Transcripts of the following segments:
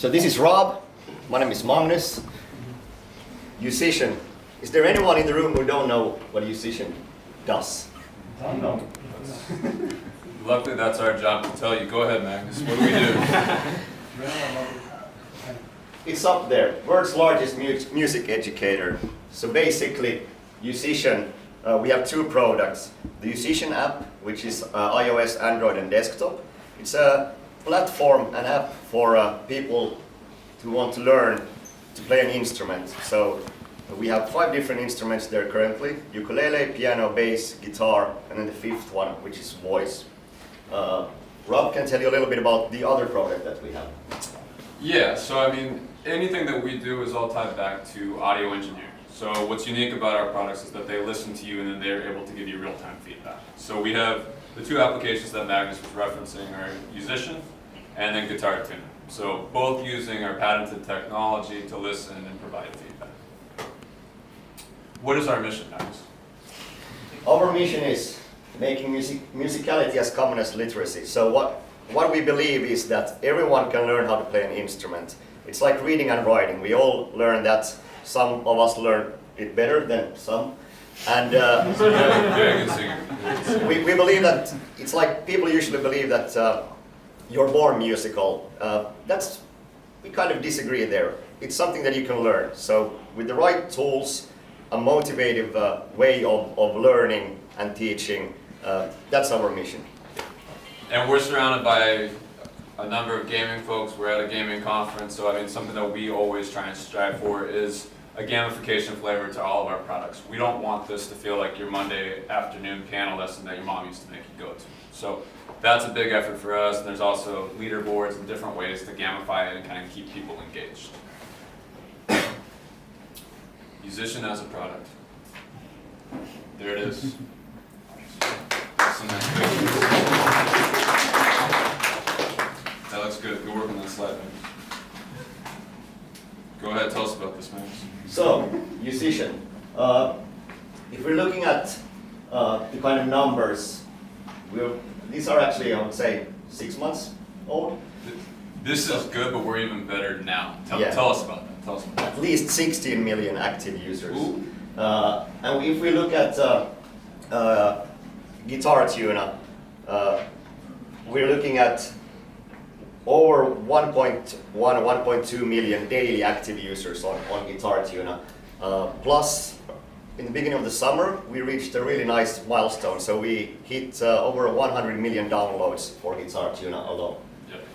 So this is Rob. My name is Magnus. Yousician. Is there anyone in the room who don't know what a Yousician does? No. Luckily, that's our job to tell you. Go ahead, Magnus. What do we do? It's up there. World's largest music educator. So basically, Yousician, we have two products. The Yousician app, which is iOS, Android, and desktop. It's a platform, an app for people who want to learn to play an instrument. So we have 5 different instruments there currently: ukulele, piano, bass, guitar, and then the 5th one, which is voice. Rob can tell you a little bit about the other product that we have. Yeah, so I mean, anything that we do is all tied back to audio engineering. So what's unique about our products is that they listen to you and then they're able to give you real-time feedback. So we have the 2 applications that Magnus was referencing are Yousician and then Guitar Tuner. So both using our patented technology to listen and provide feedback. What is our mission, Magnus? Our mission is making musicality as common as literacy. So what we believe is that everyone can learn how to play an instrument. It's like reading and writing. We all learn that. Some of us learn it better than some. And Very good singer. we believe that it's like people usually believe that you're born musical. We kind of disagree there. It's something that you can learn. So with the right tools, a motivative way of learning and teaching, that's our mission. And we're surrounded by a number of gaming folks. We're at a gaming conference, so I mean, something that we always try and strive for is a gamification flavor to all of our products. We don't want this to feel like your Monday afternoon piano lesson that your mom used to make you go to. So that's a big effort for us, and there's also leaderboards and different ways to gamify it and kind of keep people engaged. Yousician as a product. There it is. That looks good. Good work on that slide, man. Go ahead, tell us about this, man. So, Yousician. If we're looking at the kind of numbers, these are actually, I would say, 6 months old. This is good, but we're even better now. Tell us about that. Tell us about that. At least 16 million active users. And if we look at Guitar Tuner, we're looking at over 1.1 or 1.2 million daily active users on Guitar Tuner. Plus, in the beginning of the summer, we reached a really nice milestone. So we hit over 100 million downloads for Guitar Tuner alone. Yep.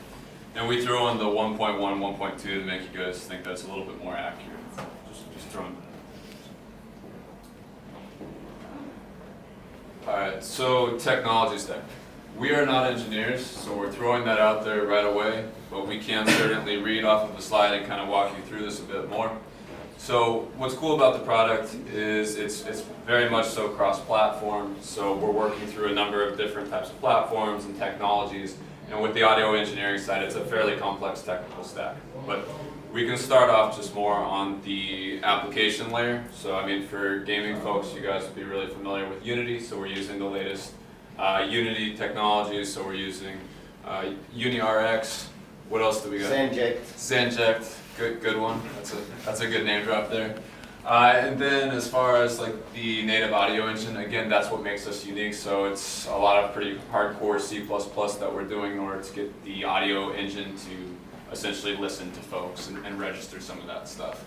And we throw in the 1.1, 1.2 to make you guys think that's a little bit more accurate. Just throwing that. Alright, so technology stack. We are not engineers, so we're throwing that out there right away, but we can certainly read off of the slide and kind of walk you through this a bit more. So what's cool about the product is it's very much so cross-platform, so we're working through a number of different types of platforms and technologies, and with the audio engineering side, it's a fairly complex technical stack. But we can start off just more on the application layer. So I mean, for gaming folks, you guys will be really familiar with Unity, so we're using the latest Unity technologies, so we're using UniRX. What else do we got? Zenject, good one. That's a good name drop there. And then as far as like the native audio engine, again, that's what makes us unique. So it's a lot of pretty hardcore C++ that we're doing in order to get the audio engine to essentially listen to folks and register some of that stuff.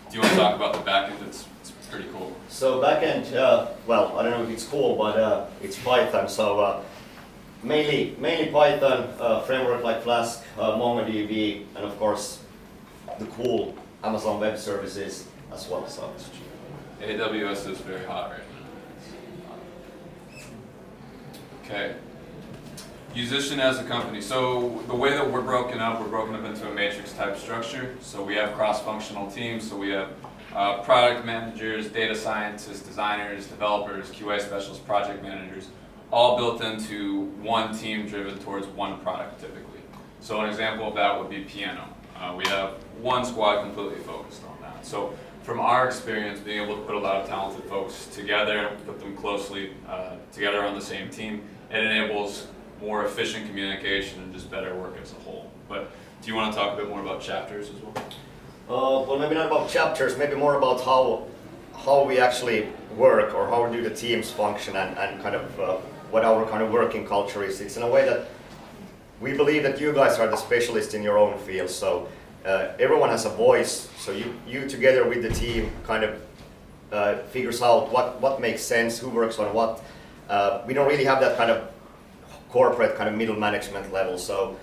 Do you want to talk about the backend? It's pretty cool. So backend, well, I don't know if it's cool, but it's Python. So mainly Python, framework like Flask, MongoDB, and of course the cool Amazon Web Services as well. So AWS is very hot right now. Okay. Yousician as a company. So the way that we're broken up into a matrix type structure. So we have cross-functional teams. So we have product managers, data scientists, designers, developers, QA specialists, project managers, all built into one team driven towards one product typically. So an example of that would be piano. We have one squad completely focused on that. So from our experience, being able to put a lot of talented folks together, put them closely together on the same team, it enables more efficient communication and just better work as a whole. But do you want to talk a bit more about chapters as well? Well, maybe not about chapters, maybe more about how we actually work, or how do the teams function, and kind of what our kind of working culture is. It's in a way that we believe that you guys are the specialists in your own field, so everyone has a voice, so you together with the team kind of figures out what makes sense, who works on what. We don't really have that kind of corporate kind of middle management level, so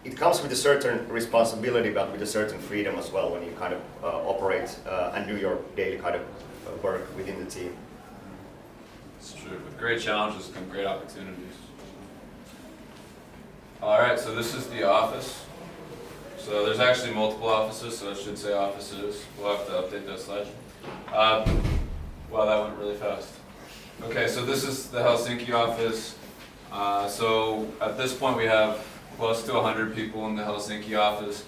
it comes with a certain responsibility, but with a certain freedom as well when you kind of operate and do your daily kind of work within the team. It's true. With great challenges come great opportunities. All right, so this is the office. So there's actually multiple offices, so I should say offices. We'll have to update that slide. Wow, that went really fast. Okay, so this is the Helsinki office. So at this point we have close to 100 people in the Helsinki office.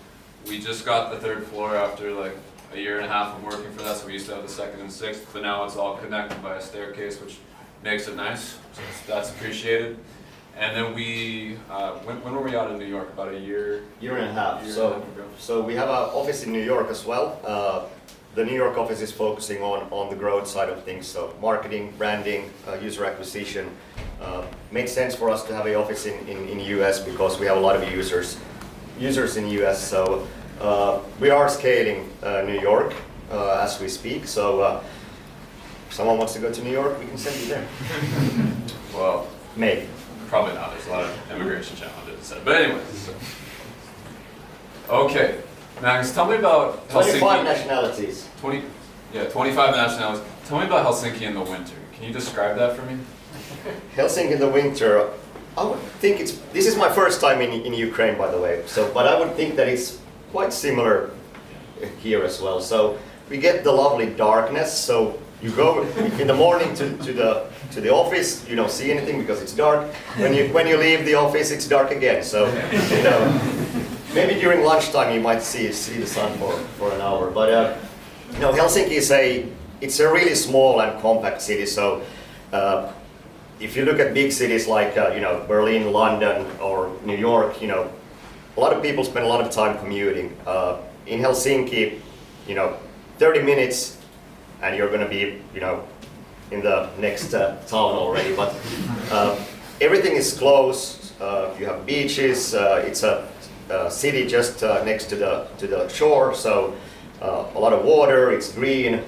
We just got the third floor after like a year and a half of working for that, so we used to have the second and sixth, but now it's all connected by a staircase, which makes it nice, so that's appreciated. And then we, when were we out in New York? About a year? Year and a half. Ago. So we have an office in New York as well. The New York office is focusing on the growth side of things, so marketing, branding, user acquisition. Makes sense for us to have an office in US because we have a lot of users in US. So we are scaling New York as we speak. So if someone wants to go to New York, we can send you there. Well, maybe. Probably not. There's a lot of immigration challenges. But anyways. Okay. Magnus, tell me about 25 Helsinki. nationalities. 25 nationalities. Tell me about Helsinki in the winter. Can you describe that for me? Helsinki in the winter, I would think this is my first time in Ukraine, by the way, but I would think that it's quite similar here as well. So we get the lovely darkness, so you go in the morning to the office, you don't see anything because it's dark. When you leave the office, it's dark again. So maybe during lunchtime you might see the sun for an hour. But Helsinki is a really small and compact city. So if you look at big cities like Berlin, London, or New York, a lot of people spend a lot of time commuting. In Helsinki, 30 minutes and you're going to be, in the next town already. But everything is close. You have beaches. It's a city just next to the shore, so a lot of water. It's green.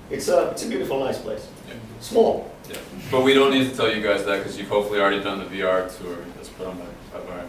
It's a beautiful, nice place. Yeah. Small. Yeah. But we don't need to tell you guys that because you've hopefully already done the VR tour that's put on by Brian.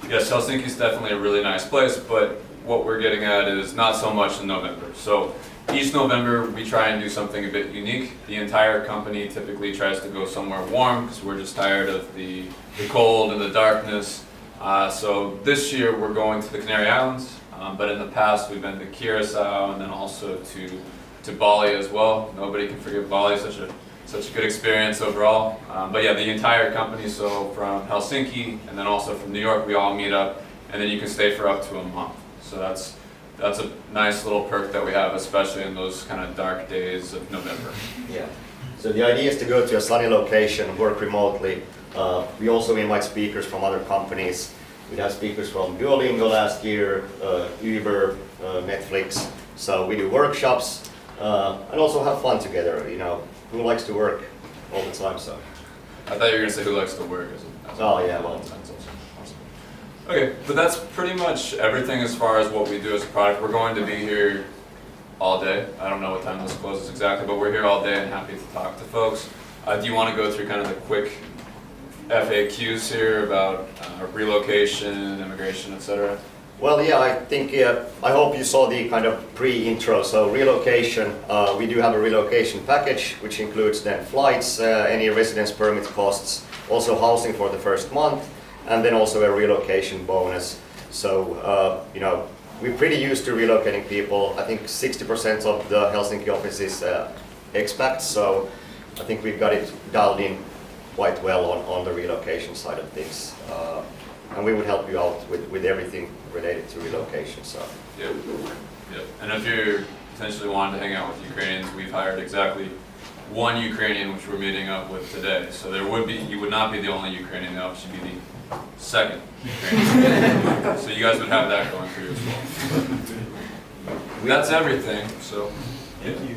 Yes, Helsinki is definitely a really nice place, but what we're getting at is not so much in November. So each November we try and do something a bit unique. The entire company typically tries to go somewhere warm because we're just tired of the cold and the darkness. So this year we're going to the Canary Islands, but in the past we've been to Curacao and then also to Bali as well. Nobody can forget Bali, such a good experience overall. But yeah, the entire company, so from Helsinki and then also from New York, we all meet up, and then you can stay for up to a month. So that's a nice little perk that we have, especially in those kind of dark days of November. Yeah. So the idea is to go to a sunny location, work remotely. We also invite speakers from other companies. We had speakers from Duolingo last year, Uber, Netflix. So we do workshops and also have fun together. Who likes to work all the time? So I thought you were going to say who likes to work. Oh yeah, well. Okay, but that's pretty much everything as far as what we do as a product. We're going to be here all day. I don't know what time this closes exactly, but we're here all day and happy to talk to folks. Do you want to go through kind of the quick FAQs here about relocation, immigration, etc.? Well, yeah, I think, I hope you saw the kind of pre-intro. So relocation, we do have a relocation package, which includes then flights, any residence permit costs, also housing for the first month, and then also a relocation bonus. So, we're pretty used to relocating people. I think 60% of the Helsinki office is expats, so I think we've got it dialed in quite well on the relocation side of things. And we would help you out with everything related to relocation. So. Yep. And if you're potentially wanting to hang out with Ukrainians, we've hired exactly one Ukrainian, which we're meeting up with today. So you would not be the only Ukrainian, you should be the second Ukrainian. So you guys would have that going for you as well. That's everything, so. Thank you.